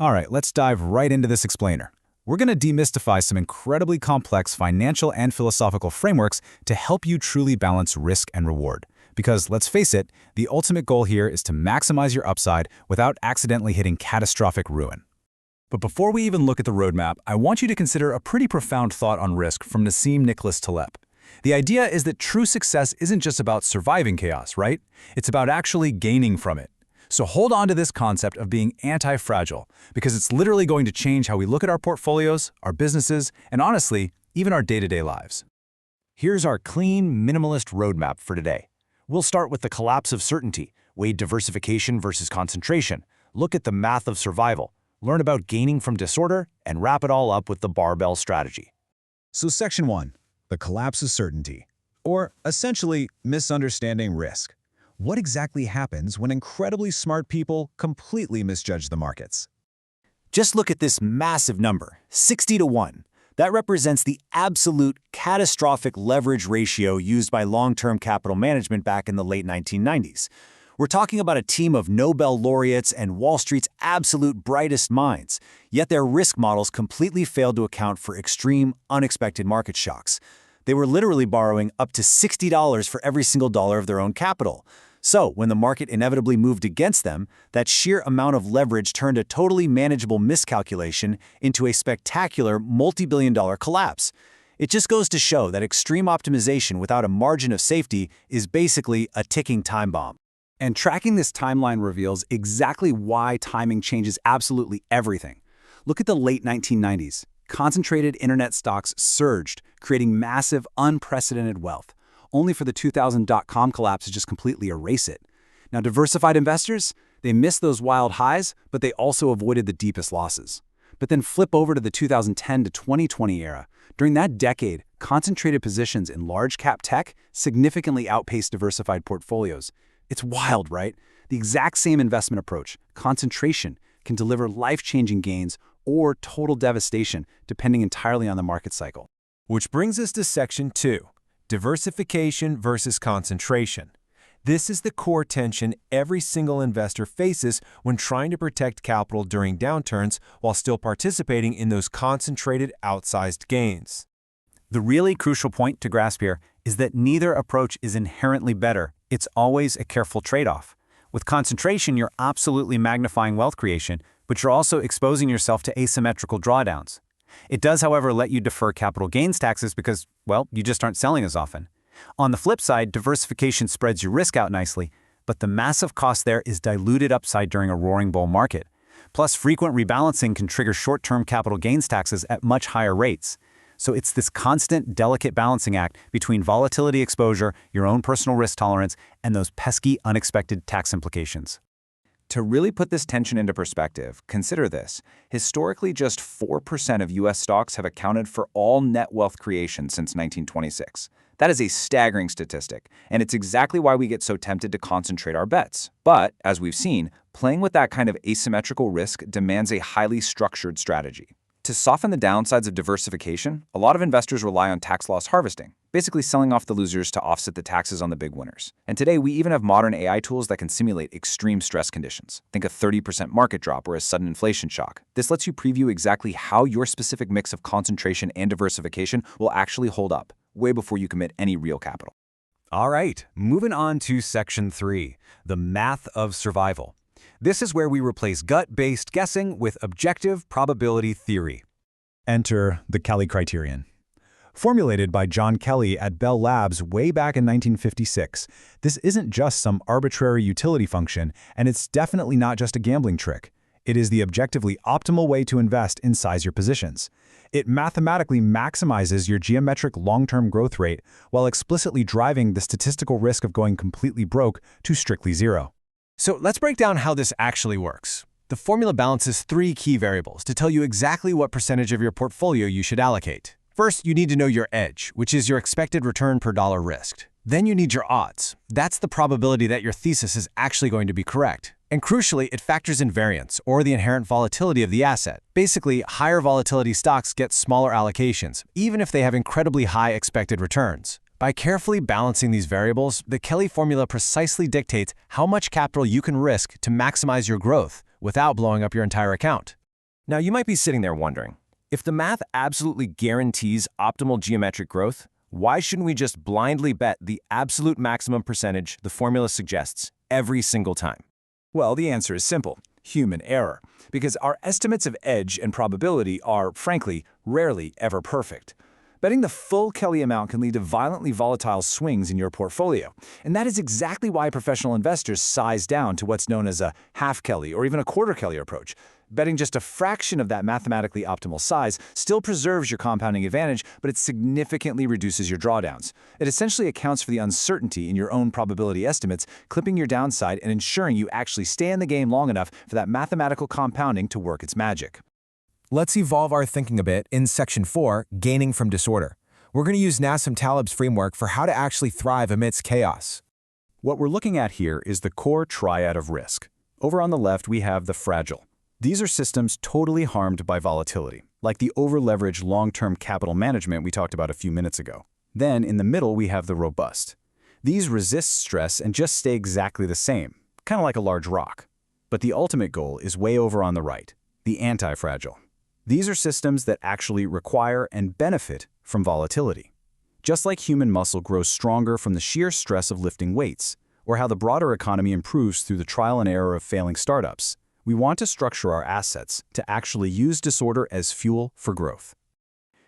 All right, let's dive right into this explainer. We're going to demystify some incredibly complex financial and philosophical frameworks to help you truly balance risk and reward. Because, let's face it, the ultimate goal here is to maximize your upside without accidentally hitting catastrophic ruin. But before we even look at the roadmap, I want you to consider a pretty profound thought on risk from Nassim Nicholas Taleb. The idea is that true success isn't just about surviving chaos, right? It's about actually gaining from it. So hold on to this concept of being anti-fragile, because it's literally going to change how we look at our portfolios, our businesses, and honestly, even our day-to-day lives. Here's our clean, minimalist roadmap for today. We'll start with the collapse of certainty, weigh diversification versus concentration, look at the math of survival, learn about gaining from disorder, and wrap it all up with the barbell strategy. So Section 1, the collapse of certainty, or essentially misunderstanding risk. What exactly happens when incredibly smart people completely misjudge the markets? Just look at this massive number, 60 to 1. That represents the absolute catastrophic leverage ratio used by long-term capital management back in the late 1990s. We're talking about a team of Nobel laureates and Wall Street's absolute brightest minds, yet their risk models completely failed to account for extreme, unexpected market shocks. They were literally borrowing up to $60 for every single dollar of their own capital. So, when the market inevitably moved against them, that sheer amount of leverage turned a totally manageable miscalculation into a spectacular multi-billion-dollar collapse. It just goes to show that extreme optimization without a margin of safety is basically a ticking time bomb. And tracking this timeline reveals exactly why timing changes absolutely everything. Look at the late 1990s. Concentrated internet stocks surged, creating massive, unprecedented wealth, only for the 2000 dot-com collapse to just completely erase it. Now, diversified investors, they missed those wild highs, but they also avoided the deepest losses. But then flip over to the 2010 to 2020 era. During that decade, concentrated positions in large-cap tech significantly outpaced diversified portfolios. It's wild, right? The exact same investment approach, concentration, can deliver life-changing gains or total devastation, depending entirely on the market cycle. Which brings us to Section 2, diversification versus concentration. This is the core tension every single investor faces when trying to protect capital during downturns while still participating in those concentrated, outsized gains. The really crucial point to grasp here is that neither approach is inherently better. It's always a careful trade-off. With concentration, you're absolutely magnifying wealth creation, but you're also exposing yourself to asymmetrical drawdowns. It does, however, let you defer capital gains taxes because, well, you just aren't selling as often. On the flip side, diversification spreads your risk out nicely, but the massive cost there is diluted upside during a roaring bull market. Plus, frequent rebalancing can trigger short-term capital gains taxes at much higher rates. So it's this constant, delicate balancing act between volatility exposure, your own personal risk tolerance, and those pesky, unexpected tax implications. To really put this tension into perspective, consider this. Historically, just 4% of U.S. stocks have accounted for all net wealth creation since 1926. That is a staggering statistic, and it's exactly why we get so tempted to concentrate our bets. But, as we've seen, playing with that kind of asymmetrical risk demands a highly structured strategy. To soften the downsides of diversification, a lot of investors rely on tax loss harvesting, basically selling off the losers to offset the taxes on the big winners. And today, we even have modern AI tools that can simulate extreme stress conditions. Think a 30% market drop or a sudden inflation shock. This lets you preview exactly how your specific mix of concentration and diversification will actually hold up, way before you commit any real capital. All right, moving on to Section 3, the math of survival. This is where we replace gut-based guessing with objective probability theory. Enter the Kelly criterion. Formulated by John Kelly at Bell Labs way back in 1956, this isn't just some arbitrary utility function, and it's definitely not just a gambling trick. It is the objectively optimal way to invest and size your positions. It mathematically maximizes your geometric long-term growth rate while explicitly driving the statistical risk of going completely broke to strictly zero. So let's break down how this actually works. The formula balances three key variables to tell you exactly what percentage of your portfolio you should allocate. First, you need to know your edge, which is your expected return per dollar risked. Then you need your odds. That's the probability that your thesis is actually going to be correct. And crucially, it factors in variance, or the inherent volatility of the asset. Basically, higher volatility stocks get smaller allocations, even if they have incredibly high expected returns. By carefully balancing these variables, the Kelly formula precisely dictates how much capital you can risk to maximize your growth without blowing up your entire account. Now, you might be sitting there wondering, if the math absolutely guarantees optimal geometric growth, why shouldn't we just blindly bet the absolute maximum percentage the formula suggests every single time? Well, the answer is simple: human error. Because our estimates of edge and probability are, frankly, rarely ever perfect. Betting the full Kelly amount can lead to violently volatile swings in your portfolio. And that is exactly why professional investors size down to what's known as a half Kelly or even a quarter Kelly approach. Betting just a fraction of that mathematically optimal size still preserves your compounding advantage, but it significantly reduces your drawdowns. It essentially accounts for the uncertainty in your own probability estimates, clipping your downside and ensuring you actually stay in the game long enough for that mathematical compounding to work its magic. Let's evolve our thinking a bit in Section 4, Gaining from Disorder. We're going to use Nassim Taleb's framework for how to actually thrive amidst chaos. What we're looking at here is the core triad of risk. Over on the left, we have the fragile. These are systems totally harmed by volatility, like the over-leveraged long-term capital management we talked about a few minutes ago. Then, in the middle, we have the robust. These resist stress and just stay exactly the same, kind of like a large rock. But the ultimate goal is way over on the right, the anti-fragile. These are systems that actually require and benefit from volatility. Just like human muscle grows stronger from the sheer stress of lifting weights, or how the broader economy improves through the trial and error of failing startups, we want to structure our assets to actually use disorder as fuel for growth.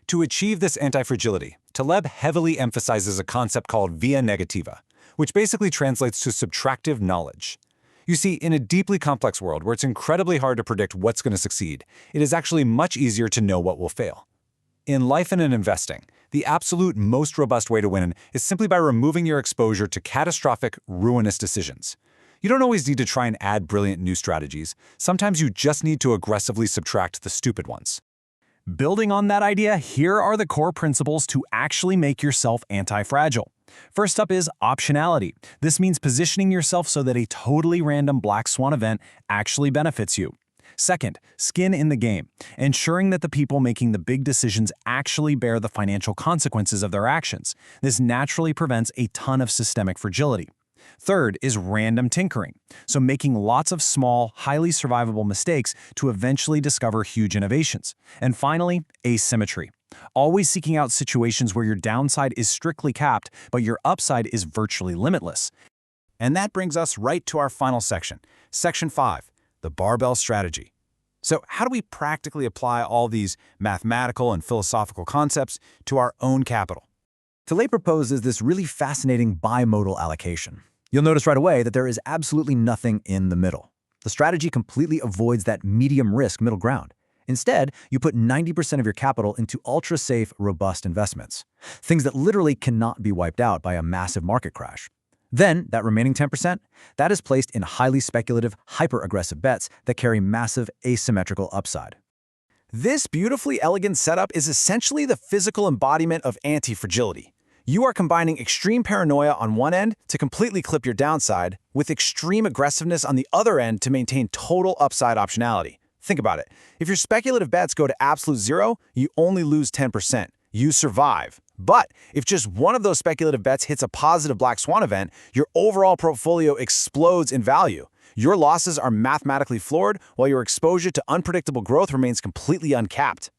To achieve this anti-fragility, Taleb heavily emphasizes a concept called via negativa, which basically translates to subtractive knowledge. You see, in a deeply complex world where it's incredibly hard to predict what's going to succeed, it is actually much easier to know what will fail. In life and in investing, the absolute most robust way to win is simply by removing your exposure to catastrophic, ruinous decisions. You don't always need to try and add brilliant new strategies. Sometimes you just need to aggressively subtract the stupid ones. Building on that idea, here are the core principles to actually make yourself anti-fragile. First up is optionality. This means positioning yourself so that a totally random black swan event actually benefits you. Second, skin in the game, ensuring that the people making the big decisions actually bear the financial consequences of their actions. This naturally prevents a ton of systemic fragility. Third is random tinkering, so making lots of small, highly survivable mistakes to eventually discover huge innovations. And finally, asymmetry. Always seeking out situations where your downside is strictly capped, but your upside is virtually limitless. And that brings us right to our final section, Section 5, the barbell strategy. So how do we practically apply all these mathematical and philosophical concepts to our own capital? Taleb proposes this really fascinating bimodal allocation. You'll notice right away that there is absolutely nothing in the middle. The strategy completely avoids that medium-risk middle ground. Instead, you put 90% of your capital into ultra-safe, robust investments, things that literally cannot be wiped out by a massive market crash. Then, that remaining 10%, that is placed in highly speculative, hyper-aggressive bets that carry massive asymmetrical upside. This beautifully elegant setup is essentially the physical embodiment of anti-fragility. You are combining extreme paranoia on one end to completely clip your downside, with extreme aggressiveness on the other end to maintain total upside optionality. Think about it. If your speculative bets go to absolute zero, you only lose 10%. You survive. But if just one of those speculative bets hits a positive black swan event, your overall portfolio explodes in value. Your losses are mathematically floored, while your exposure to unpredictable growth remains completely uncapped.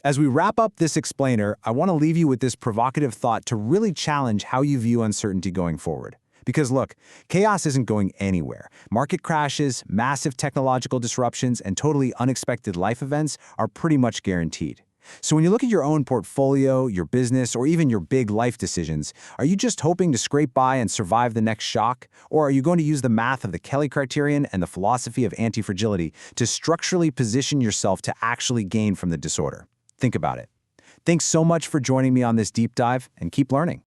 As we wrap up this explainer, I want to leave you with this provocative thought to really challenge how you view uncertainty going forward. Because look, chaos isn't going anywhere. Market crashes, massive technological disruptions, and totally unexpected life events are pretty much guaranteed. So when you look at your own portfolio, your business, or even your big life decisions, are you just hoping to scrape by and survive the next shock? Or are you going to use the math of the Kelly criterion and the philosophy of anti-fragility to structurally position yourself to actually gain from the disorder? Think about it. Thanks so much for joining me on this deep dive, and keep learning.